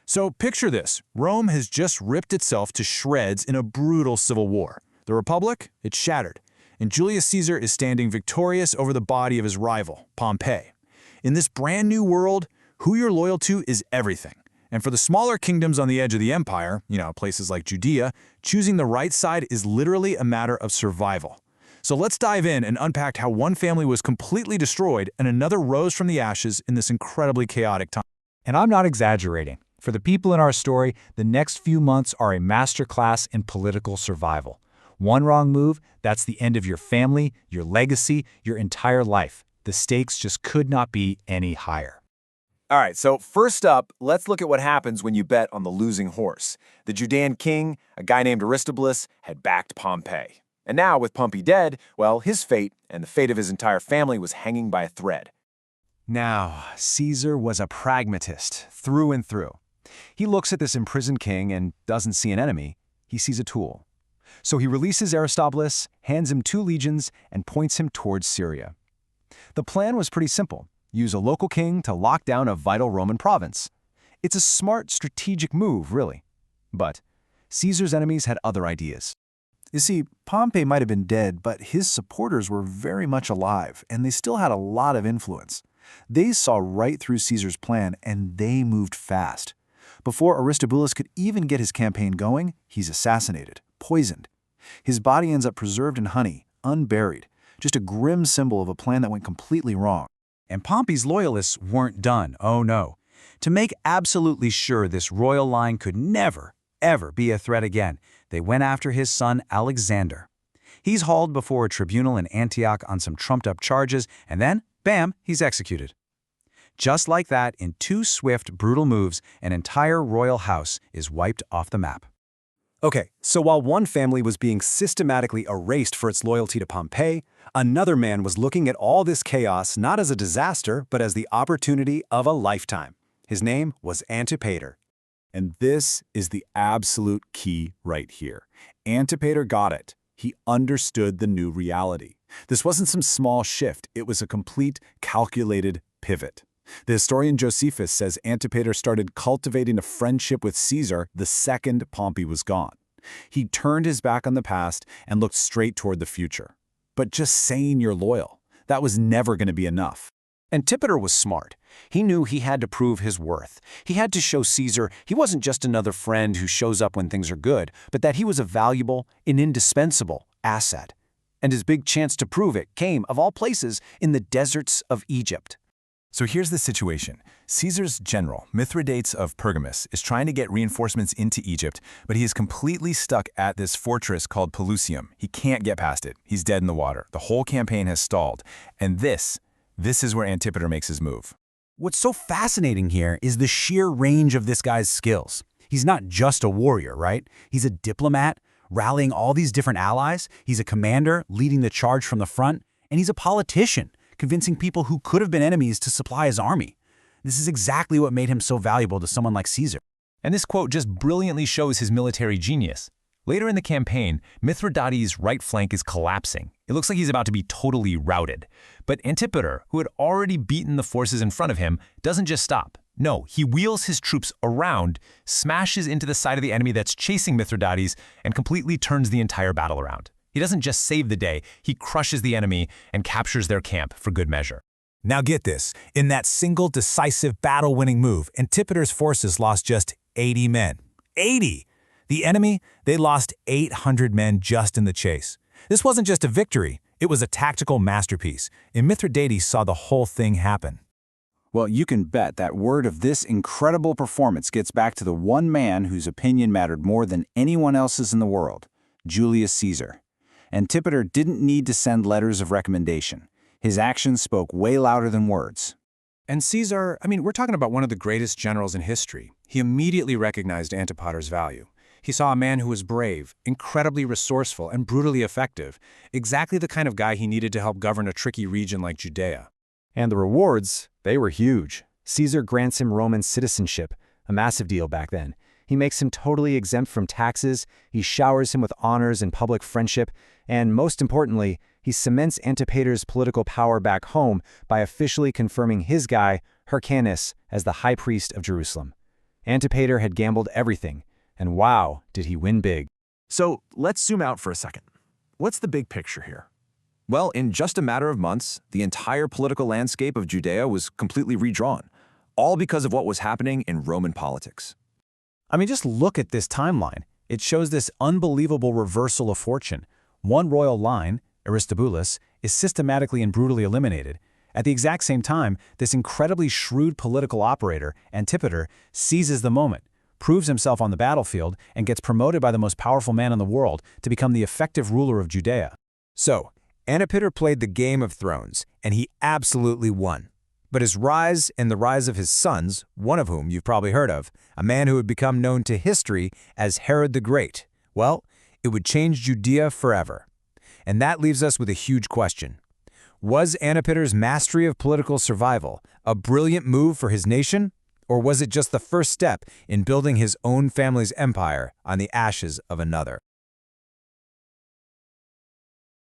So picture this. Rome has just ripped itself to shreds in a brutal civil war. The Republic, it's shattered. And Julius Caesar is standing victorious over the body of his rival, Pompey. In this brand new world, who you're loyal to is everything. And for the smaller kingdoms on the edge of the empire, places like Judea, choosing the right side is literally a matter of survival. So let's dive in and unpack how one family was completely destroyed and another rose from the ashes in this incredibly chaotic time. And I'm not exaggerating. For the people in our story, the next few months are a masterclass in political survival. One wrong move, that's the end of your family, your legacy, your entire life. The stakes just could not be any higher. All right, so first up, let's look at what happens when you bet on the losing horse. The Judean king, a guy named Aristobulus, had backed Pompey. And now, with Pompey dead, well, his fate and the fate of his entire family was hanging by a thread. Now, Caesar was a pragmatist, through and through. He looks at this imprisoned king and doesn't see an enemy, he sees a tool. So he releases Aristobulus, hands him 2 legions, and points him towards Syria. The plan was pretty simple. Use a local king to lock down a vital Roman province. It's a smart, strategic move, really. But Caesar's enemies had other ideas. You see, Pompey might have been dead, but his supporters were very much alive, and they still had a lot of influence. They saw right through Caesar's plan, and they moved fast. Before Aristobulus could even get his campaign going, he's assassinated, poisoned. His body ends up preserved in honey, unburied, just a grim symbol of a plan that went completely wrong. And Pompey's loyalists weren't done, oh no. To make absolutely sure this royal line could never, ever be a threat again, they went after his son Alexander. He's hauled before a tribunal in Antioch on some trumped-up charges, and then, bam, he's executed. Just like that, in 2 swift, brutal moves, an entire royal house is wiped off the map. Okay, so while one family was being systematically erased for its loyalty to Pompey, another man was looking at all this chaos not as a disaster, but as the opportunity of a lifetime. His name was Antipater. And this is the absolute key right here. Antipater got it. He understood the new reality. This wasn't some small shift. It was a complete, calculated pivot. The historian Josephus says Antipater started cultivating a friendship with Caesar the second Pompey was gone. He turned his back on the past and looked straight toward the future. But just saying you're loyal, that was never going to be enough. Antipater was smart. He knew he had to prove his worth. He had to show Caesar he wasn't just another friend who shows up when things are good, but that he was a valuable, an indispensable asset. And his big chance to prove it came, of all places, in the deserts of Egypt. So here's the situation. Caesar's general, Mithridates of Pergamus, is trying to get reinforcements into Egypt, but he is completely stuck at this fortress called Pelusium. He can't get past it. He's dead in the water. The whole campaign has stalled. And this is where Antipater makes his move. What's so fascinating here is the sheer range of this guy's skills. He's not just a warrior, right? He's a diplomat, rallying all these different allies. He's a commander, leading the charge from the front. And he's a politician, convincing people who could have been enemies to supply his army. This is exactly what made him so valuable to someone like Caesar. And this quote just brilliantly shows his military genius. Later in the campaign, Mithridates' right flank is collapsing. It looks like he's about to be totally routed. But Antipater, who had already beaten the forces in front of him, doesn't just stop. No, he wheels his troops around, smashes into the side of the enemy that's chasing Mithridates, and completely turns the entire battle around. He doesn't just save the day, he crushes the enemy and captures their camp for good measure. Now get this, in that single decisive battle-winning move, Antipater's forces lost just 80 men. 80! The enemy, they lost 800 men just in the chase. This wasn't just a victory, it was a tactical masterpiece, and Mithridates saw the whole thing happen. Well, you can bet that word of this incredible performance gets back to the one man whose opinion mattered more than anyone else's in the world, Julius Caesar. Antipater didn't need to send letters of recommendation. His actions spoke way louder than words. And Caesar, we're talking about one of the greatest generals in history. He immediately recognized Antipater's value. He saw a man who was brave, incredibly resourceful, and brutally effective, exactly the kind of guy he needed to help govern a tricky region like Judea. And the rewards, they were huge. Caesar grants him Roman citizenship, a massive deal back then. He makes him totally exempt from taxes, he showers him with honors and public friendship, and most importantly, he cements Antipater's political power back home by officially confirming his guy, Hyrcanus, as the high priest of Jerusalem. Antipater had gambled everything, and wow, did he win big. So let's zoom out for a second. What's the big picture here? Well, in just a matter of months, the entire political landscape of Judea was completely redrawn, all because of what was happening in Roman politics. I mean, just look at this timeline. It shows this unbelievable reversal of fortune. One royal line, Aristobulus, is systematically and brutally eliminated. At the exact same time, this incredibly shrewd political operator, Antipater, seizes the moment, proves himself on the battlefield, and gets promoted by the most powerful man in the world to become the effective ruler of Judea. So, Antipater played the Game of Thrones, and he absolutely won. But his rise and the rise of his sons, one of whom you've probably heard of, a man who would become known to history as Herod the Great, well, it would change Judea forever. And that leaves us with a huge question. Was Antipater's mastery of political survival a brilliant move for his nation, or was it just the first step in building his own family's empire on the ashes of another?